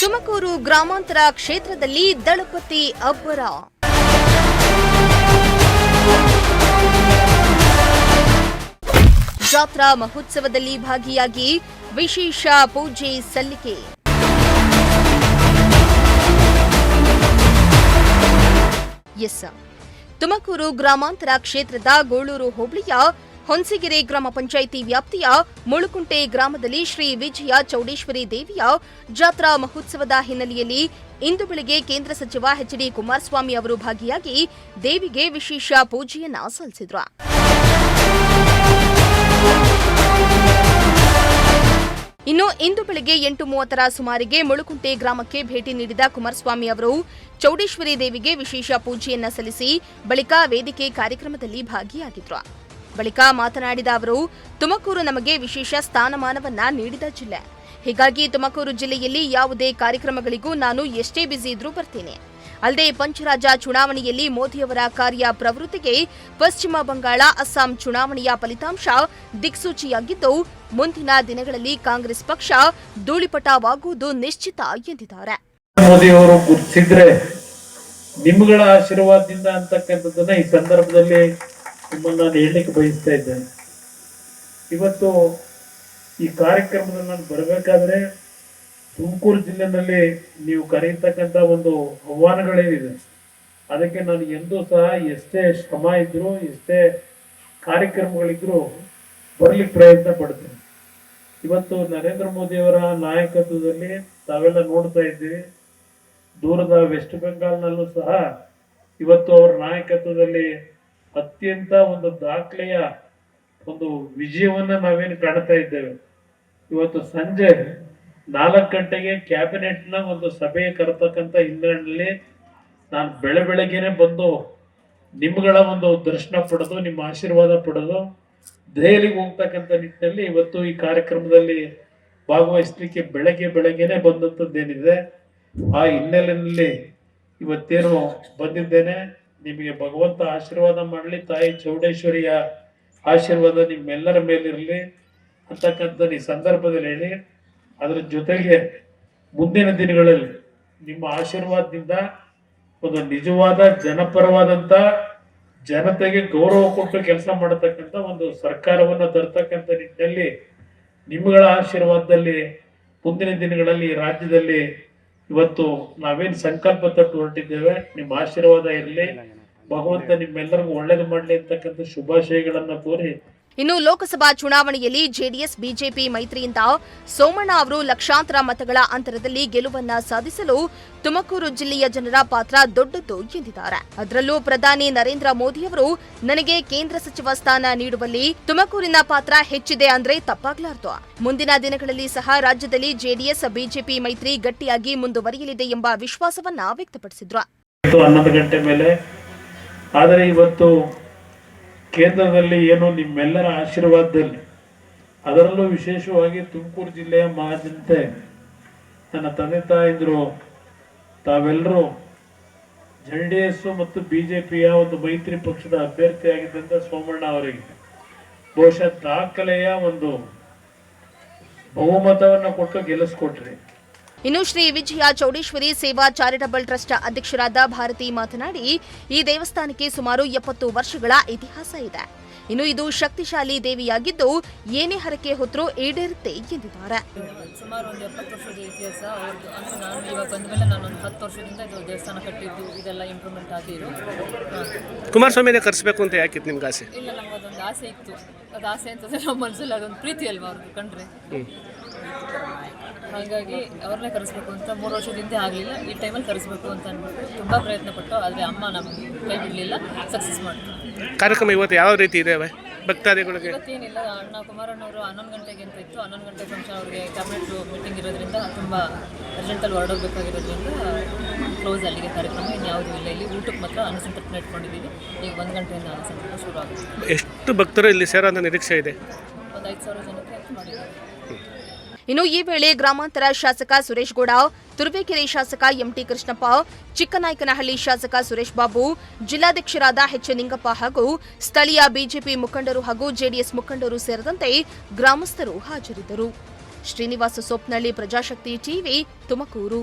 ತುಮಕೂರು ಗ್ರಾಮಾಂತರ ಕ್ಷೇತ್ರದಲ್ಲಿ ದಳಪತಿ ಅಬ್ಬರ. ಜಾತ್ರಾ ಮಹೋತ್ಸವದಲ್ಲಿ ಭಾಗಿಯಾಗಿ ವಿಶೇಷ ಪೂಜೆ ಸಲ್ಲಿಕೆ. ತುಮಕೂರು ಗ್ರಾಮಾಂತರ ಕ್ಷೇತ್ರದ ಗೋಳೂರು ಹೋಬಳಿಯ ಹೊನ್ಸಿಗೆರೆ ಗ್ರಾಮ ಪಂಚಾಯಿತಿ ವ್ಯಾಪ್ತಿಯ ಮುಳುಕುಂಟೆ ಗ್ರಾಮದಲ್ಲಿ ಶ್ರೀ ವಿಜಯ ಚೌಡೇಶ್ವರಿ ದೇವಿಯ ಜಾತ್ರಾ ಮಹೋತ್ಸವದ ಹಿನ್ನೆಲೆಯಲ್ಲಿ ಇಂದು ಬೆಳಗ್ಗೆ ಕೇಂದ್ರ ಸಚಿವ ಎಚ್.ಡಿ. ಕುಮಾರಸ್ವಾಮಿ ಅವರು ಭಾಗಿಯಾಗಿ ದೇವಿಗೆ ವಿಶೇಷ ಪೂಜೆಯನ್ನ ಸಲ್ಲಿಸಿದರು. ಇನ್ನು ಇಂದು ಬೆಳಗ್ಗೆ 8:30 ಸುಮಾರಿಗೆ ಮುಳುಕುಂಟೆ ಗ್ರಾಮಕ್ಕೆ ಭೇಟಿ ನೀಡಿದ ಕುಮಾರಸ್ವಾಮಿ ಅವರು ಚೌಡೇಶ್ವರಿ ದೇವಿಗೆ ವಿಶೇಷ ಪೂಜೆಯನ್ನ ಸಲ್ಲಿಸಿ ಬಳಿಕ ವೇದಿಕೆ ಕಾರ್ಯಕ್ರಮದಲ್ಲಿ ಭಾಗಿಯಾಗಿದ್ರು. ಬಳಿಕ ಮಾತನಾಡಿದ ಅವರು, ತುಮಕೂರು ನಮಗೆ ವಿಶೇಷ ಸ್ಥಾನಮಾನವನ್ನ ನೀಡಿದ ಜಿಲ್ಲೆ. ಹೀಗಾಗಿ ತುಮಕೂರು ಜಿಲ್ಲೆಯಲ್ಲಿ ಯಾವುದೇ ಕಾರ್ಯಕ್ರಮಗಳಿಗೂ ನಾನು ಎಷ್ಟೇ ಬ್ಯುಸಿ ಇದ್ರೂ ಬರ್ತೀನಿ. ಅಲ್ಲದೆ ಪಂಚರಾಜ ಚುನಾವಣೆಯಲ್ಲಿ ಮೋದಿಯವರ ಕಾರ್ಯ ಪ್ರವೃತ್ತಿಗೆ ಪಶ್ಚಿಮ ಬಂಗಾಳ, ಅಸ್ಸಾಂ ಚುನಾವಣೆಯ ಫಲಿತಾಂಶ ದಿಕ್ಸೂಚಿಯಾಗಿದ್ದು ಮುಂದಿನ ದಿನಗಳಲ್ಲಿ ಕಾಂಗ್ರೆಸ್ ಪಕ್ಷ ಧೂಳಿಪಟವಾಗುವುದು ನಿಶ್ಚಿತ ಎಂದಿದ್ದಾರೆ. ಮೋದಿಯವರು ಗುರುತಿಸಿದ್ರೆ ನಿಮ್ಮಗಳ ಆಶೀರ್ವಾದದಿಂದ ಅಂತಕ್ಕಂಥದ್ದನ್ನ ಈ ಸಂದರ್ಭದಲ್ಲಿ ನಿಮ್ಮನ್ನು ನಾನು ಹೇಳಲಿಕ್ಕೆ ಬಯಸ್ತಾ ಇದ್ದೇನೆ. ಇವತ್ತು ಈ ಕಾರ್ಯಕ್ರಮದಲ್ಲಿ ನಾನು ಬರಬೇಕಾದ್ರೆ ತುಮಕೂರು ಜಿಲ್ಲೆನಲ್ಲಿ ನೀವು ಕರೆಯತಕ್ಕಂಥ ಒಂದು ಆಹ್ವಾನಗಳೇನಿದೆ ಅದಕ್ಕೆ ನಾನು ಎಂದೂ ಸಹ ಎಷ್ಟೇ ಶ್ರಮ ಇದ್ರು ಎಷ್ಟೇ ಕಾರ್ಯಕ್ರಮಗಳಿದ್ರು ಬರಲಿಕ್ಕೆ ಪ್ರಯತ್ನ ಪಡ್ತೀನಿ. ಇವತ್ತು ನರೇಂದ್ರ ಮೋದಿಯವರ ನಾಯಕತ್ವದಲ್ಲಿ ತಾವೆಲ್ಲ ನೋಡ್ತಾ ಇದ್ದೀವಿ. ದೂರದ ವೆಸ್ಟ್ ಬೆಂಗಾಲ್ನಲ್ಲೂ ಸಹ ಇವತ್ತು ಅವರ ನಾಯಕತ್ವದಲ್ಲಿ ಅತ್ಯಂತ ಒಂದು ದಾಖಲೆಯ ಒಂದು ವಿಜಯವನ್ನ ನಾವೇನು ಕಾಣ್ತಾ ಇದ್ದೇವೆ. ಇವತ್ತು ಸಂಜೆ 4 ಗಂಟೆಗೆ ಕ್ಯಾಬಿನೆಟ್ನ ಒಂದು ಸಭೆ ಕರೆತಕ್ಕಂಥ ಹಿನ್ನೆಲೆಯಲ್ಲಿ ನಾನು ಬೆಳಗ್ಗೆನೆ ಬಂದು ನಿಮ್ಗಳ ಒಂದು ದರ್ಶನ ಪಡೆದು ನಿಮ್ಮ ಆಶೀರ್ವಾದ ಪಡೆದು ದೆಹಲಿಗೆ ಹೋಗ್ತಕ್ಕಂಥ ನಿಟ್ಟಿನಲ್ಲಿ ಇವತ್ತು ಈ ಕಾರ್ಯಕ್ರಮದಲ್ಲಿ ಭಾಗವಹಿಸಲಿಕ್ಕೆ ಬೆಳಗ್ಗೆನೆ ಬಂದಂಥದ್ದೇನಿದೆ ಆ ಹಿನ್ನೆಲೆಯಲ್ಲಿ ಇವತ್ತೇನು ಬಂದಿದ್ದೇನೆ. ನಿಮಗೆ ಭಗವಂತ ಆಶೀರ್ವಾದ ಮಾಡಲಿ, ತಾಯಿ ಚೌಡೇಶ್ವರಿಯ ಆಶೀರ್ವಾದ ನಿಮ್ಮೆಲ್ಲರ ಮೇಲಿರಲಿ ಅಂತಕ್ಕಂಥ ಈ ಸಂದರ್ಭದಲ್ಲಿ ಹೇಳಿ, ಅದರ ಜೊತೆಗೆ ಮುಂದಿನ ದಿನಗಳಲ್ಲಿ ನಿಮ್ಮ ಆಶೀರ್ವಾದದಿಂದ ಒಂದು ನಿಜವಾದ ಜನಪರವಾದಂಥ ಜನತೆಗೆ ಗೌರವ ಕೊಟ್ಟು ಕೆಲಸ ಮಾಡತಕ್ಕಂಥ ಒಂದು ಸರ್ಕಾರವನ್ನು ತರ್ತಕ್ಕಂಥ ನಿಟ್ಟಿನಲ್ಲಿ ನಿಮ್ಮಗಳ ಆಶೀರ್ವಾದದಲ್ಲಿ ಮುಂದಿನ ದಿನಗಳಲ್ಲಿ ರಾಜ್ಯದಲ್ಲಿ ಇವತ್ತು ನಾವೇನು ಸಂಕಲ್ಪ ತೊಟ್ಟು ಹೊರಟಿದ್ದೇವೆ, ನಿಮ್ಮ ಆಶೀರ್ವಾದ ಇರಲಿ, ಭಗವಂತ ನಿಮ್ಮೆಲ್ಲರಿಗೂ ಒಳ್ಳೇದು ಮಾಡಲಿ ಅಂತಕ್ಕಂಥ ಶುಭಾಶಯಗಳನ್ನ ಕೋರಿ. ಇನ್ನು ಲೋಕಸಭಾ ಚುನಾವಣೆಯಲ್ಲಿ ಜೆಡಿಎಸ್ ಬಿಜೆಪಿ ಮೈತ್ರಿಯಿಂದ ಸೋಮಣ್ಣ ಅವರು ಲಕ್ಷಾಂತರ ಮತಗಳ ಅಂತರದಲ್ಲಿ ಗೆಲುವನ್ನ ಸಾಧಿಸಲು ತುಮಕೂರು ಜಿಲ್ಲೆಯ ಜನರ ಪಾತ್ರ ದೊಡ್ಡದು ಎಂದಿದ್ದಾರೆ. ಅದರಲ್ಲೂ ಪ್ರಧಾನಿ ನರೇಂದ್ರ ಮೋದಿಯವರು ನನಗೆ ಕೇಂದ್ರ ಸಚಿವ ಸ್ಥಾನ ನೀಡುವಲ್ಲಿ ತುಮಕೂರಿನ ಪಾತ್ರ ಹೆಚ್ಚಿದೆ ಅಂದ್ರೆ ತಪ್ಪಾಗಲಾರದು. ಮುಂದಿನ ದಿನಗಳಲ್ಲಿ ಸಹ ರಾಜ್ಯದಲ್ಲಿ ಜೆಡಿಎಸ್ ಬಿಜೆಪಿ ಮೈತ್ರಿ ಗಟ್ಟಿಯಾಗಿ ಮುಂದುವರಿಯಲಿದೆ ಎಂಬ ವಿಶ್ವಾಸವನ್ನ ವ್ಯಕ್ತಪಡಿಸಿದ್ರು. 11 ಗಂಟೆ ಮೇಲೆ ಆದರೆ ಇವತ್ತು ಕೇಂದ್ರದಲ್ಲಿ ಏನು ನಿಮ್ಮೆಲ್ಲರ ಆಶೀರ್ವಾದದಲ್ಲಿ, ಅದರಲ್ಲೂ ವಿಶೇಷವಾಗಿ ತುಮಕೂರು ಜಿಲ್ಲೆಯ ಮಹಾಜನತೆ, ನನ್ನ ತಂದೆ ತಾಯಿದ್ರು ತಾವೆಲ್ಲರೂ ಜೆಡಿಎಸ್ ಮತ್ತು ಬಿಜೆಪಿಯ ಒಂದು ಮೈತ್ರಿ ಪಕ್ಷದ ಅಭ್ಯರ್ಥಿಯಾಗಿದ್ದಂಥ ಸೋಮಣ್ಣ ಅವರಿಗೆ ಬಹುಶಃ ದಾಖಲೆಯ ಒಂದು ಬಹುಮತವನ್ನು ಕೊಟ್ಟು ಗೆಲ್ಲಿಸ್ಕೊಟ್ರಿ. ಇನ್ನು ಶ್ರೀ ವಿಜಯ ಚೌಡೇಶ್ವರಿ ಸೇವಾ ಚಾರಿಟಬಲ್ ಟ್ರಸ್ಟ್ ಅಧ್ಯಕ್ಷರಾದ ಭಾರತಿ ಮಾತನಾಡಿ, ಈ ದೇವಸ್ಥಾನಕ್ಕೆ ಸುಮಾರು 70 ವರ್ಷಗಳ ಇತಿಹಾಸ ಇದೆ. ಇನ್ನು ಇದು ಶಕ್ತಿಶಾಲಿ ದೇವಿಯಾಗಿದ್ದು ಏನೇ ಹರಕೆ ಹೊತ್ತರೂ ಈಡೇರುತ್ತೆ ಎಂದಿದ್ದಾರೆ. ಸುಮಾರು ಒಂದು 70 ವರ್ಷದ ಇತಿಹಾಸ ಅವ್ರದ್ದು. ಅಂದರೆ ನಾನು ಇವಾಗ ಬಂದ ಮೇಲೆ ನಾನೊಂದು 10 ವರ್ಷದಿಂದ ಇದು ದೇವಸ್ಥಾನ ಕಟ್ಟಿದ್ದು ಇದೆಲ್ಲ ಇಂಪ್ರೂವ್ಮೆಂಟ್ ಆಗಿರೋ. ಕುಮಾರಸ್ವಾಮಿನೇ ಕರೆಸಬೇಕು ಅಂತ ಯಾಕಿತ್ತು ನಿಮ್ಗೆ ಆಸೆ? ಇಲ್ಲ, ನಮ್ಗೆ ಅದೊಂದು ಆಸೆ ಇತ್ತು. ಅದು ಆಸೆ ಅಂತಂದರೆ ನಮ್ಮ ಮನಸ್ಸಲ್ಲಿ ಅದೊಂದು ಪ್ರೀತಿ ಅಲ್ವಾ ಅವ್ರಿಗೆ ಕಂಡ್ರೆ. ಹಾಗಾಗಿ ಅವ್ರನ್ನೇ ಕರೆಸಬೇಕು ಅಂತ 3 ವರ್ಷದಿಂದ ಆಗಲಿಲ್ಲ. ಈ ಟೈಮಲ್ಲಿ ಕರೆಸಬೇಕು ಅಂತ ಅಂದ್ಬಿಟ್ಟು ತುಂಬ ಪ್ರಯತ್ನ ಪಟ್ಟು, ಆದರೆ ಅಮ್ಮ ನಮಗೆ ಕೈ ಬಿಡಲಿಲ್ಲ, ಸಕ್ಸಸ್ ಮಾಡಿದ್ರು. ಕಾರ್ಯಕ್ರಮ ಇವತ್ತು ಯಾವ ರೀತಿ ಇದೆ ಭಕ್ತಾದಿಗಳಿಗೆ? ಇವತ್ತೇನಿಲ್ಲ, ಅಣ್ಣ ಕುಮಾರಣ್ಣವರು 11 ಗಂಟೆಗೆ ಅಂತ ಇತ್ತು. 11 ಗಂಟೆ ಫಂಕ್ಷನ್ ಅವ್ರಿಗೆ ಕ್ಯಾಬಿನೆಟ್ ಮೀಟಿಂಗ್ ಇರೋದ್ರಿಂದ ತುಂಬ ಅರ್ಜೆಂಟಲ್ಲಿ ಹೊರಡೋಗ್ಬೇಕಾಗಿರೋದ್ರಿಂದ ಕ್ಲೋಸ್ ಅಲ್ಲಿಗೆ ಕಾರ್ಯಕ್ರಮ. ಇನ್ಯಾವುದೂ ಇಲ್ಲ. ಇಲ್ಲಿ ಊಟಕ್ಕೆ ಮಾತ್ರ ಅನ್ನಸಂತರ್ಪಣೆ ಇಟ್ಕೊಂಡಿದ್ದೀವಿ. ಈಗ 1 ಗಂಟೆಯಿಂದ ಅನ್ನಸಂತರ್ಪಣೆ ಶುರು ಆಗುತ್ತೆ. ಎಷ್ಟು ಭಕ್ತರು ಇಲ್ಲಿ ಸೇರೋಂಥ ನಿರೀಕ್ಷೆ ಇದೆ? ಒಂದು 5,000 ಜನಕ್ಕೆ ಮಾಡಿದ್ದೀವಿ. ಇನ್ನು ಈ ವೇಳೆ ಗ್ರಾಮಾಂತರ ಶಾಸಕ ಸುರೇಶ್ ಗೌಡ, ತುರುವೇಕೆರೆ ಶಾಸಕ ಎಂಟಿ ಕೃಷ್ಣಪ್ಪ, ಚಿಕ್ಕನಾಯಕನಹಳ್ಳಿ ಶಾಸಕ ಸುರೇಶ್ ಬಾಬು, ಜಿಲ್ಲಾಧ್ಯಕ್ಷರಾದ ಎಚ್ ನಿಂಗಪ್ಪ ಹಾಗೂ ಸ್ಥಳೀಯ ಬಿಜೆಪಿ ಮುಖಂಡರು ಹಾಗೂ ಜೆಡಿಎಸ್ ಮುಖಂಡರು ಸೇರಿದಂತೆ ಗ್ರಾಮಸ್ಥರು ಹಾಜರಿದ್ದರು. ಶ್ರೀನಿವಾಸ ಸೊಪ್ನಳ್ಳಿ, ಪ್ರಜಾಶಕ್ತಿ ಟಿವಿ, ತುಮಕೂರು.